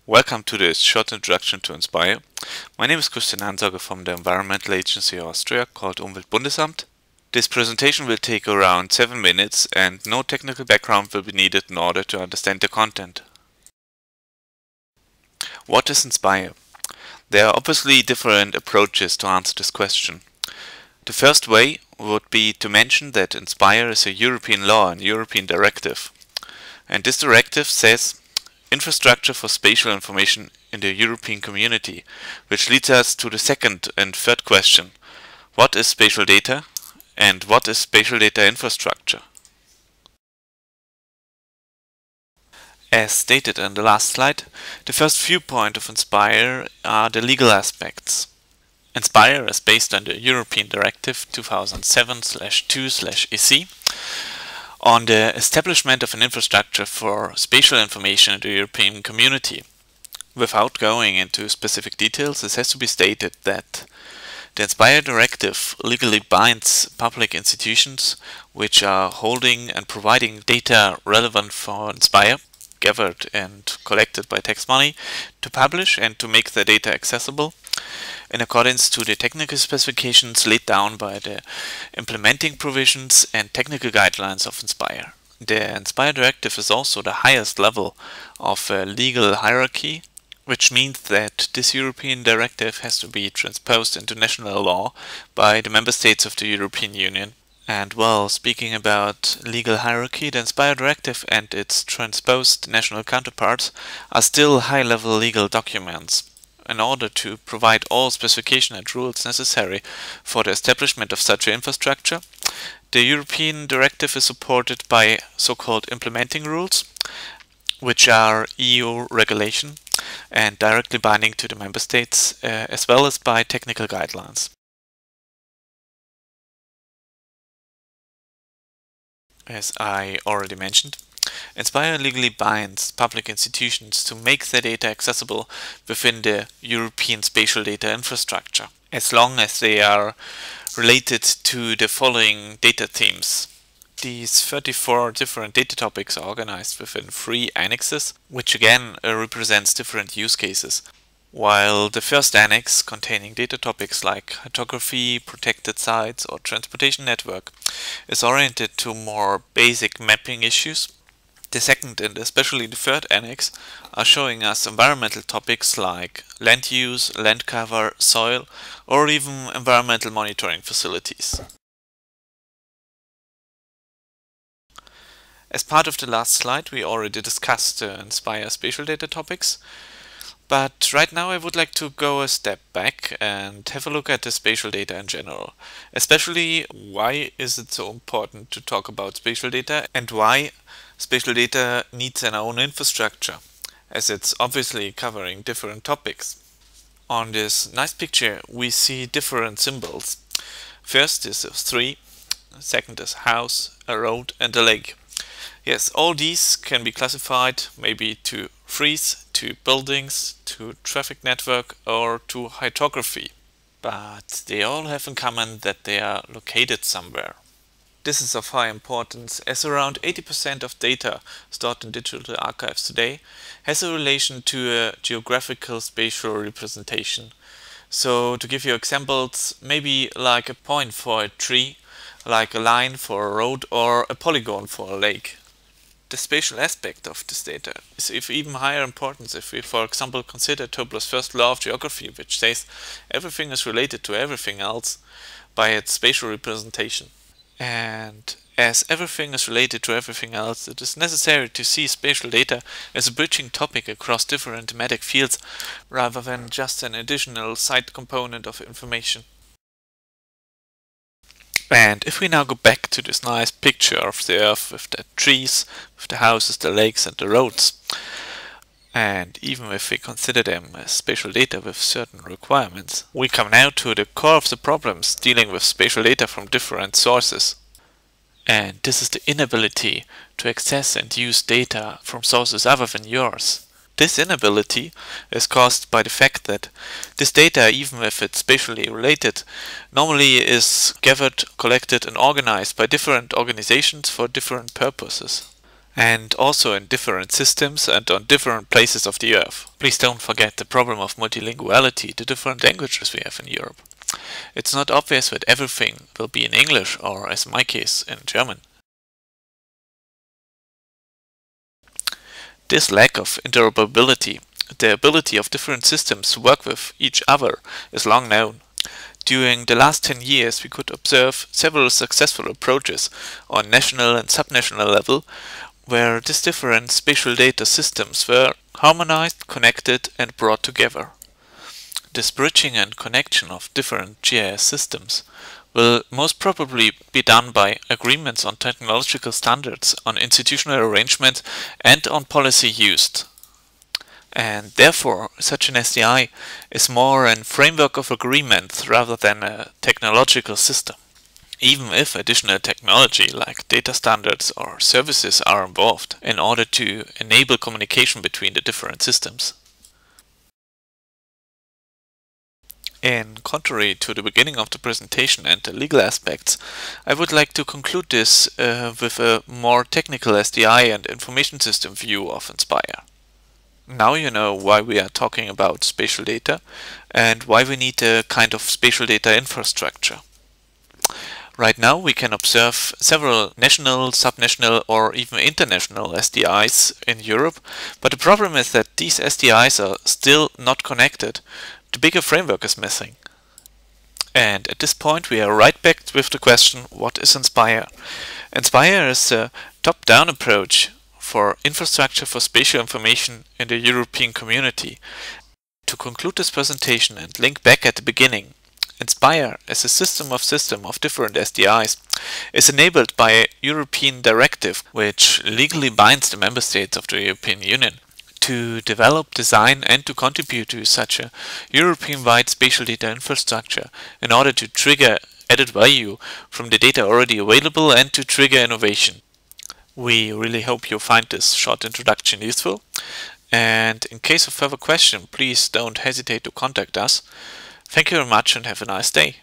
Welcome to this short introduction to Inspire. My name is Christian Ansauger from the Environmental Agency Austria called Umweltbundesamt. This presentation will take around 7 minutes and no technical background will be needed in order to understand the content. What is Inspire? There are obviously different approaches to answer this question. The first way would be to mention that Inspire is a European law and European directive. And this directive says infrastructure for spatial information in the European community, which leads us to the second and third question. What is spatial data and what is spatial data infrastructure? As stated in the last slide, the first viewpoint of Inspire are the legal aspects. Inspire is based on the European Directive 2007/2/EC on the establishment of an infrastructure for spatial information in the European community. Without going into specific details, it has to be stated that the Inspire Directive legally binds public institutions which are holding and providing data relevant for Inspire, gathered and collected by tax money, to publish and to make the data accessible in accordance to the technical specifications laid down by the implementing provisions and technical guidelines of Inspire. The Inspire Directive is also the highest level of a legal hierarchy, which means that this European Directive has to be transposed into national law by the member states of the European Union. And while speaking about legal hierarchy, the Inspire Directive and its transposed national counterparts are still high-level legal documents. In order to provide all specification and rules necessary for the establishment of such an infrastructure, the European Directive is supported by so-called implementing rules, which are EU regulation and directly binding to the member states, as well as by technical guidelines. As I already mentioned, Inspire legally binds public institutions to make their data accessible within the European spatial data infrastructure, as long as they are related to the following data themes. These 34 different data topics are organized within 3 annexes, which again represents different use cases. While the first annex, containing data topics like hydrography, protected sites or transportation network, is oriented to more basic mapping issues, the second and especially the third annex are showing us environmental topics like land use, land cover, soil, or even environmental monitoring facilities. As part of the last slide, we already discussed the Inspire spatial data topics, but right now I would like to go a step back and have a look at the spatial data in general. Especially, why is it so important to talk about spatial data and why spatial data needs an own infrastructure, as it's obviously covering different topics. On this nice picture we see different symbols. First is a tree, second is a house, a road and a lake. Yes, all these can be classified maybe to trees, to buildings, to traffic network or to hydrography. But they all have in common that they are located somewhere. This is of high importance as around 80% of data stored in digital archives today has a relation to a geographical spatial representation. So to give you examples, maybe like a point for a tree, like a line for a road or a polygon for a lake. The spatial aspect of this data is of even higher importance if we, for example, consider Tobler's first law of geography, which says everything is related to everything else by its spatial representation. And as everything is related to everything else, it is necessary to see spatial data as a bridging topic across different thematic fields rather than just an additional side component of information. And if we now go back to this nice picture of the Earth with the trees, with the houses, the lakes and the roads, and even if we consider them as spatial data with certain requirements, we come now to the core of the problems dealing with spatial data from different sources. And this is the inability to access and use data from sources other than yours. This inability is caused by the fact that this data, even if it's spatially related, normally is gathered, collected and organized by different organizations for different purposes. and also in different systems and on different places of the earth. Please don't forget the problem of multilinguality, the different languages we have in Europe. It's not obvious that everything will be in English or, as in my case, in German. This lack of interoperability, the ability of different systems to work with each other, is long known. During the last 10 years we could observe several successful approaches on national and subnational level where these different spatial data systems were harmonized, connected and brought together. This bridging and connection of different GIS systems will most probably be done by agreements on technological standards, on institutional arrangement and on policy used. And therefore, such an SDI is more a framework of agreement rather than a technological system, even if additional technology like data standards or services are involved in order to enable communication between the different systems. In contrary to the beginning of the presentation and the legal aspects, I would like to conclude this with a more technical SDI and information system view of Inspire. Now you know why we are talking about spatial data and why we need a kind of spatial data infrastructure. Right now we can observe several national, subnational or even international SDIs in Europe, but the problem is that these SDIs are still not connected. The bigger framework is missing. And at this point we are right back with the question, what is Inspire? Inspire is a top-down approach for infrastructure for spatial information in the European community. To conclude this presentation and link back at the beginning, Inspire as a system of different SDIs is enabled by a European directive which legally binds the member states of the European Union to develop, design and to contribute to such a European-wide spatial data infrastructure in order to trigger added value from the data already available and to trigger innovation. We really hope you find this short introduction useful, and in case of further question, please don't hesitate to contact us. Thank you very much and have a nice day.